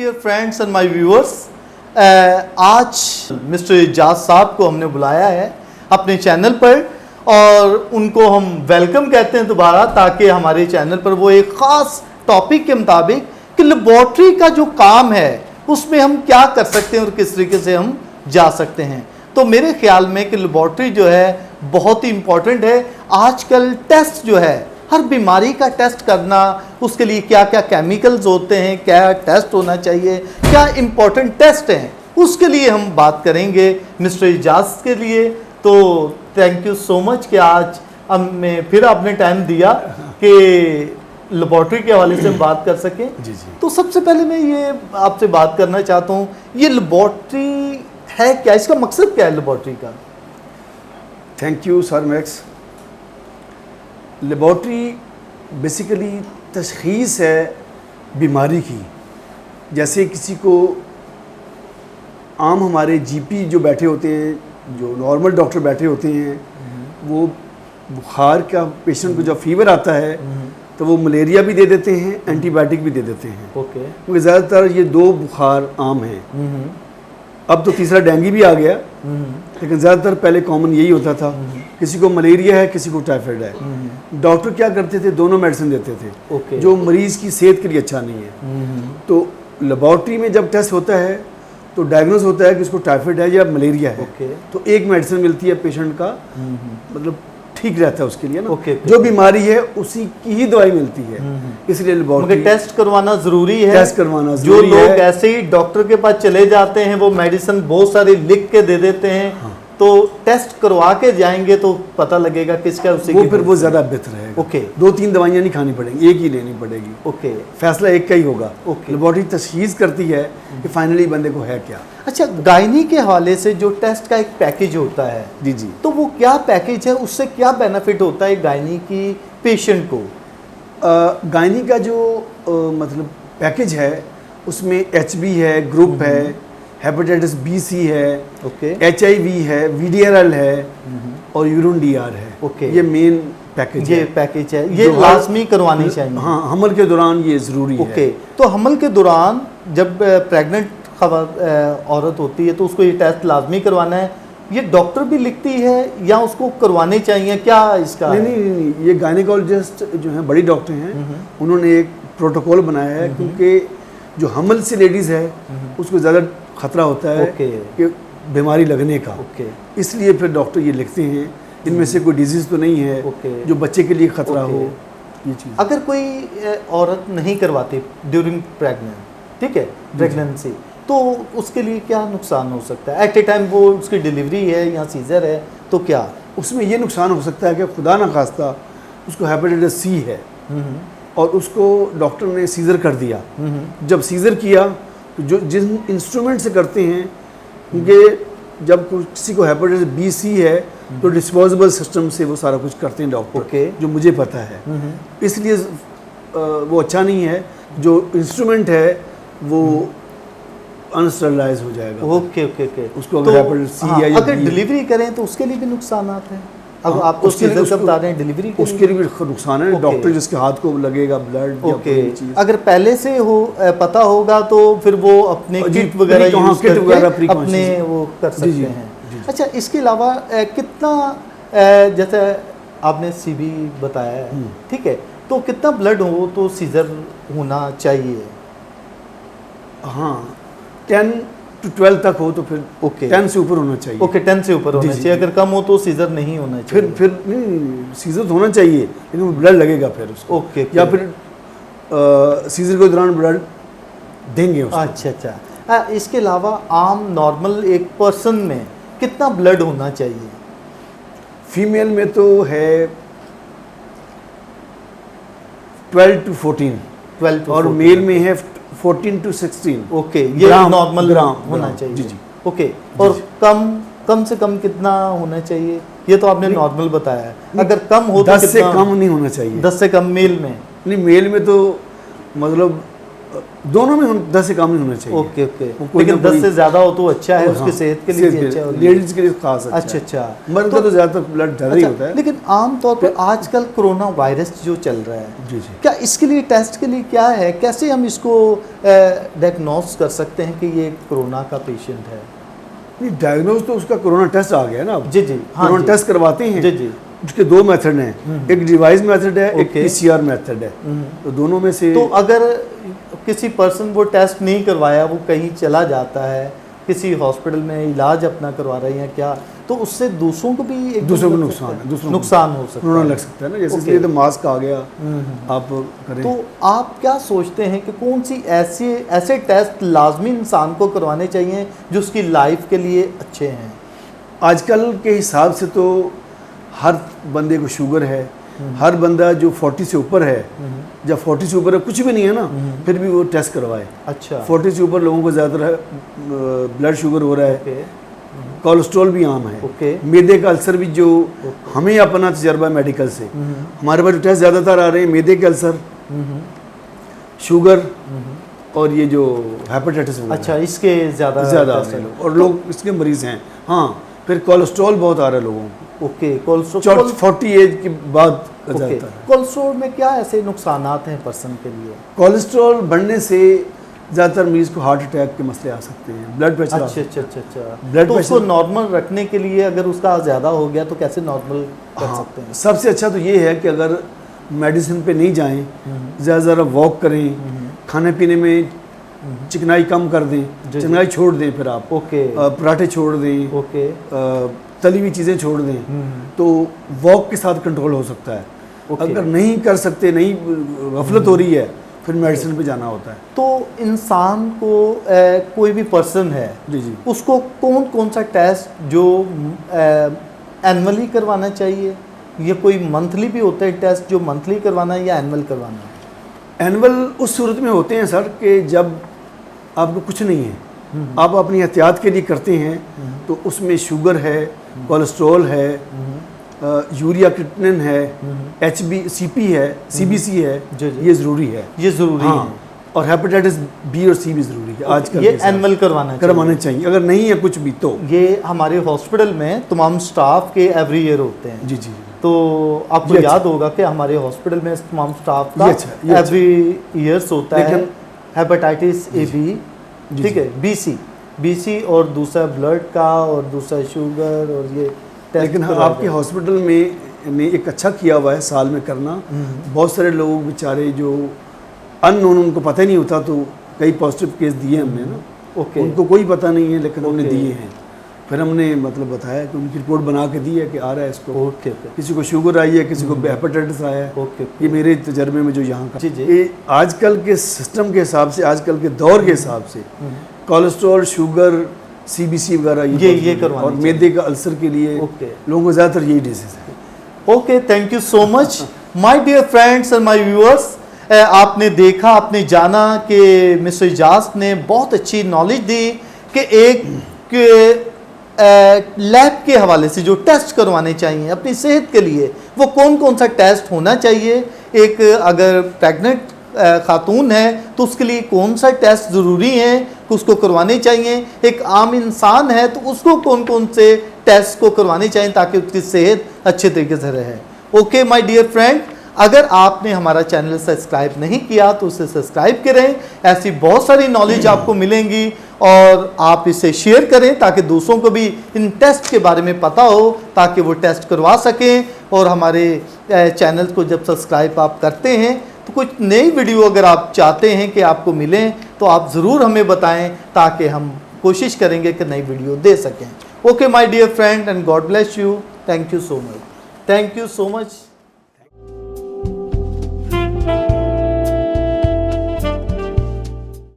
Dear friends and my viewers, आज mister Ejaz sahab को हमने बुलाया है अपने चैनल पर और उनको हम वेलकम कहते हैं दोबारा, ताकि हमारे चैनल पर वो एक ख़ास टॉपिक के मुताबिक कि लेबॉर्ट्री का जो काम है उसमें हम क्या कर सकते हैं और किस तरीके से हम जा सकते हैं। तो मेरे ख्याल में कि लेबॉर्ट्री जो है बहुत ही इम्पॉर्टेंट है। आजकल टेस्ट जो है, हर बीमारी का टेस्ट करना, उसके लिए क्या क्या केमिकल्स होते हैं, क्या टेस्ट होना चाहिए, क्या इम्पोर्टेंट टेस्ट हैं, उसके लिए हम बात करेंगे मिस्टर एजाज के लिए। तो थैंक यू सो मच कि आज हमें फिर आपने टाइम दिया कि लेबॉर्ट्री के हवाले से हम बात कर सकें। जी जी। तो सबसे पहले मैं ये आपसे बात करना चाहता हूँ, ये लेबॉर्ट्री है क्या, इसका मकसद क्या है लेबॉर्ट्री का? Thank you sir Max. Laboratory basically तशख़ीस है बीमारी की। जैसे किसी को आम हमारे जीपी जो बैठे होते हैं, जो नॉर्मल डॉक्टर बैठे होते हैं, वो बुखार का पेशेंट को जब फीवर आता है तो वो मलेरिया भी दे देते हैं, एंटीबायोटिक भी दे देते हैं। ओके। क्योंकि ज़्यादातर ये दो बुखार आम हैं। अब तो तीसरा डेंगू भी आ गया, लेकिन ज़्यादातर पहले कॉमन यही होता था। किसी को मलेरिया है, किसी को टाइफाइड है। डॉक्टर क्या करते थे, दोनों मेडिसिन देते थे। ओके। जो मरीज़ की सेहत के लिए अच्छा नहीं है। तो लेबॉर्ट्री में जब टेस्ट होता है तो डायग्नोज होता है कि उसको टाइफाइड है या मलेरिया है। ओके। तो एक मेडिसिन मिलती है पेशेंट का, मतलब ठीक रहता है उसके लिए ना। ओके। जो बीमारी है उसी की ही दवाई मिलती है। इसलिए लेबॉर्ट्री टेस्ट करवाना जरूरी है। टेस्ट करवाना जो जरूरी है। लोग ऐसे ही डॉक्टर के पास चले जाते हैं, वो मेडिसिन बहुत सारी लिख के दे देते हैं। हाँ। तो टेस्ट करवा के जाएंगे तो पता लगेगा किसका उसी वो फिर वो ज़्यादा बेहतर रहेगा। ओके। 2-3 दवाइयाँ नहीं खानी पड़ेंगी, एक ही लेनी पड़ेगी। ओके। फैसला एक का ही होगा। ओके। लेबॉर्ट्री तशख़ीस करती है कि फाइनली बंदे को है क्या। अच्छा, गायनी के हवाले से जो टेस्ट का एक पैकेज होता है, जी जी। तो वो क्या पैकेज है, उससे क्या बेनिफिट होता है गायनी की पेशेंट को? गायनी का जो मतलब पैकेज है उसमें HB है, ग्रुप है, हेपेटाइटिस B-C है, ओके, HIV है, VDRL है और यूरिन DR है। ओके। ये मेन पैकेज ये है। पैकेज है, ये लाजमी करवानी चाहिए। हाँ, हमल के दौरान ये ज़रूरी है। ओके। तो हमल के दौरान जब प्रेग्नेंट औरत होती है तो उसको ये टेस्ट लाजमी करवाना है। ये डॉक्टर भी लिखती है या उसको करवाने चाहिए, क्या इसका? नहीं, ये गायनेकोलॉजिस्ट जो हैं, बड़ी डॉक्टर हैं, उन्होंने एक प्रोटोकॉल बनाया है। क्योंकि जो हमल से लेडीज़ है उसको ज़्यादा खतरा होता है कि बीमारी लगने का। ओके। इसलिए फिर डॉक्टर ये लिखते हैं इनमें से कोई डिजीज़ तो नहीं है जो बच्चे के लिए खतरा हो। ये चीज़ अगर कोई औरत नहीं करवाती ड्यूरिंग प्रेगनेंट, ठीक है, प्रेगनेंसी, तो उसके लिए क्या नुकसान हो सकता है? एट ए टाइम वो उसकी डिलीवरी है या सीजर है, तो क्या उसमें ये नुकसान हो सकता है कि खुदा न खास्ता उसको हेपेटाइटिस C है और उसको डॉक्टर ने सीज़र कर दिया। जब सीज़र किया तो जो जिस इंस्ट्रूमेंट से करते हैं, क्योंकि जब किसी को हेपेटाइटिस B-C है तो डिस्पोजेबल सिस्टम से वो सारा कुछ करते हैं डॉक्टर। ओके। जो मुझे पता है, इसलिए वो अच्छा नहीं है। जो इंस्ट्रूमेंट है वो अनस्टरलाइज हो जाएगा। Okay okay okay. उसको अगर हेपेटाइटिस C है या अगर B डिलीवरी करें तो उसके लिए भी नुकसान आते हैं। अब हाँ, आपको उसके लिए सीजर बता रहे हैं, डिलीवरी के उसके लिए भी नुकसान है। ओके। डॉक्टर जिसके हाथ को लगेगा ब्लड या ओके। कोई चीज़, अगर पहले से हो पता होगा तो फिर वो अपने किट वगैरह यूज करके अपने वो कर सकते हैं। अच्छा, इसके अलावा कितना, जैसे आपने CB बताया है, ठीक है, तो कितना ब्लड हो तो सीजर होना चाहिए? हाँ, 10 to 12 तक हो तो फिर ओके। 10 से ऊपर होना चाहिए। ओके, 10 से ऊपर होना जी, चाहिए। अगर कम हो तो सीजर नहीं होना चाहिए। फिर नहीं, सीजर तो होना चाहिए लेकिन ब्लड लगेगा फिर उसको। ओके। या फिर सीजर के दौरान ब्लड देंगे उसको। अच्छा अच्छा। इसके अलावा आम नॉर्मल एक पर्सन में कितना ब्लड होना चाहिए? फीमेल में तो है 12 to 14 और मेल में है 14 to 16। ओके, ये नॉर्मल ग्राम होना चाहिए। जी जी। ओके। और कम से कम कितना होना चाहिए? ये तो आपने नॉर्मल बताया है। अगर कम हो तो 10 से कम नहीं होना चाहिए। 10 से कम मेल में? नहीं, मेल में तो मतलब दोनों में 10 से कम नहीं होना चाहिए। ओके ओके, कोई लेकिन ना 10 से ज़्यादा हो तो अच्छा है, हाँ, उसकी सेहत के लिए भी अच्छा है। लेडीज के लिए खास अच्छा अच्छा, मर्द का तो ज़्यादातर ब्लड ज़्यादा ही होता है। लेकिन आमतौर पर आजकल कोरोना वायरस जो चल रहा है, जी जी, क्या इसके लिए टेस्ट के लिए क्या है, कैसे हम इसको डायग्नोस कर सकते हैं कि ये कोरोना का पेशेंट है? नहीं डायग्नोज तो उसका कोरोना टेस्ट आ गया ना अब। जी जी, हाँ कोरोना जी, टेस्ट करवाते हैं। जी जी, उसके 2 मेथड हैं, एक डिवाइस मेथड है, एक ओके। PCR मेथड है। तो दोनों में से तो अगर किसी पर्सन वो टेस्ट नहीं करवाया, वो कहीं चला जाता है, किसी हॉस्पिटल में इलाज अपना करवा रहे हैं क्या, तो उससे दूसरों को भी दूसरों को नुकसान है, दूसरों को नुकसान हो सकता कोरोना है। लग सकता है ना, जैसे ओके। इसलिए तो मास्क आ गया, आप करें। तो आप क्या सोचते हैं कि कौन सी ऐसे टेस्ट लाजमी इंसान को करवाने चाहिए जो उसकी लाइफ के लिए अच्छे हैं? आजकल के हिसाब से तो हर बंदे को शुगर है, हर बंदा जो 40 से ऊपर है, जब 40 से ऊपर है कुछ भी नहीं है ना, फिर भी वो टेस्ट करवाए। अच्छा, 40 से ऊपर लोगों को ज़्यादातर ब्लड शुगर हो रहा है, ओके कोलेस्ट्रॉल भी आम है, ओके, मैदे का अल्सर भी, जो हमें अपना तजर्बा है मेडिकल से, हमारे पास जो टेस्ट ज़्यादातर आ रहे हैं मैदे के अल्सर, शुगर और ये जो हेपेटाइटिस वगैरह। अच्छा, इसके ज़्यादा आ रहे हैं लोग, और लोग इसके मरीज़ हैं। हाँ, फिर कोलेस्ट्रॉल बहुत आ रहा है लोगों को, ओके, कोलेस्ट्रॉल 40 एज के बाद ओके, जाता है। कोलेस्ट्रॉल में क्या ऐसे नुकसानात हैं पर्सन के लिए? कोलेस्ट्रॉल बढ़ने से ज़्यादातर मरीज को हार्ट अटैक के मसले आ सकते हैं, ब्लड प्रेशर अच्छा अच्छा अच्छा अच्छा, ब्लड तो उसको प्रेशर। नॉर्मल रखने के लिए अगर उसका ज़्यादा हो गया तो कैसे नॉर्मल कर हाँ, सकते हैं? सबसे अच्छा तो ये है कि अगर मेडिसिन पे नहीं जाएं, ज़्यादा वॉक करें, खाने पीने में चिकनाई कम कर दें, जी। चिकनाई छोड़ दें, फिर आप ओके पराठे छोड़ दें, ओके, तली हुई चीज़ें छोड़ दें, तो वॉक के साथ कंट्रोल हो सकता है। ओके। अगर नहीं कर सकते, नहीं गफलत हो रही है, फिर मेडिसिन पे जाना होता है। तो इंसान को कोई भी पर्सन है, जी जी, उसको कौन कौन सा टेस्ट जो एनुअली करवाना चाहिए, ये कोई मंथली भी होता है टेस्ट जो मंथली करवाना है या एनुअल करवाना है? एनुअल उस सूरत में होते हैं सर कि जब आपको कुछ नहीं है, आप अपनी एहतियात के लिए करते हैं, तो उसमें शुगर है, कोलेस्ट्रॉल है, यूरिया क्रिएटिनिन है, HbCP है, CBC है, जी, जी। ये ज़रूरी है। ये ज़रूरी हाँ, और हेपेटाइटिस B और C भी ज़रूरी है आजकल ये के हिसाब एनुअल से। करवाना करवाने चाहिए, अगर नहीं है कुछ भी तो। ये हमारे हॉस्पिटल में तमाम स्टाफ के एवरी ईयर होते हैं। जी जी, तो आपको ये अच्छा। याद होगा कि हमारे हॉस्पिटल में तमाम स्टाफ का ये अच्छा। एवरी ईयर्स होता है लेकिन- हेपेटाइटिस AB, जी, ठीक है, BC और दूसरा ब्लड का और दूसरा शुगर और ये टेस्ट लेकिन करवाया आपके जाता है। हॉस्पिटल में ने एक अच्छा किया हुआ है साल में करना। बहुत सारे लोग बेचारे जो अननोन, उनको पता ही नहीं होता, तो कई पॉजिटिव केस दिए हमने ना, ओके उनको कोई पता नहीं है, लेकिन हमने ओके। दिए हैं। फिर हमने मतलब बताया कि उनकी रिपोर्ट बना के दी है कि आ रहा है इसको, ओके ओके किसी को शुगर आई है, किसी को हेपेटाइटिस आया है। ओके ये मेरे तजर्बे में जो यहाँ का जी, जी। ये आजकल के सिस्टम के हिसाब से, आजकल के दौर के हिसाब से कोलेस्ट्रॉल, शुगर, CBC वगैरह ये करवानी और चाहिए। मैदे का अल्सर के लिए ओके लोगों को ज़्यादातर यही डिजीज़ है। Okay, thank you so much my dear friends and my viewers. आपने देखा, आपने जाना कि मिस्टर इजाज ने बहुत अच्छी नॉलेज दी कि एक लैब के हवाले से जो टेस्ट करवाने चाहिए अपनी सेहत के लिए, वो कौन कौन सा टेस्ट होना चाहिए। एक अगर प्रेग्नेंट खातून है तो उसके लिए कौन सा टेस्ट ज़रूरी है कि उसको करवाने चाहिए, एक आम इंसान है तो उसको कौन कौन से टेस्ट को करवाने चाहिए ताकि उसकी सेहत अच्छे तरीके से रहे। ओके माय डियर फ्रेंड, अगर आपने हमारा चैनल सब्सक्राइब नहीं किया तो उसे सब्सक्राइब करें, ऐसी बहुत सारी नॉलेज आपको मिलेंगी और आप इसे शेयर करें ताकि दूसरों को भी इन टेस्ट के बारे में पता हो, ताकि वो टेस्ट करवा सकें। और हमारे चैनल को जब सब्सक्राइब आप करते हैं तो कुछ नई वीडियो अगर आप चाहते हैं कि आपको मिलें तो आप ज़रूर हमें बताएं ताकि हम कोशिश करेंगे कि नई वीडियो दे सकें। Okay my dear friend and God bless you, thank you so much, thank you so much.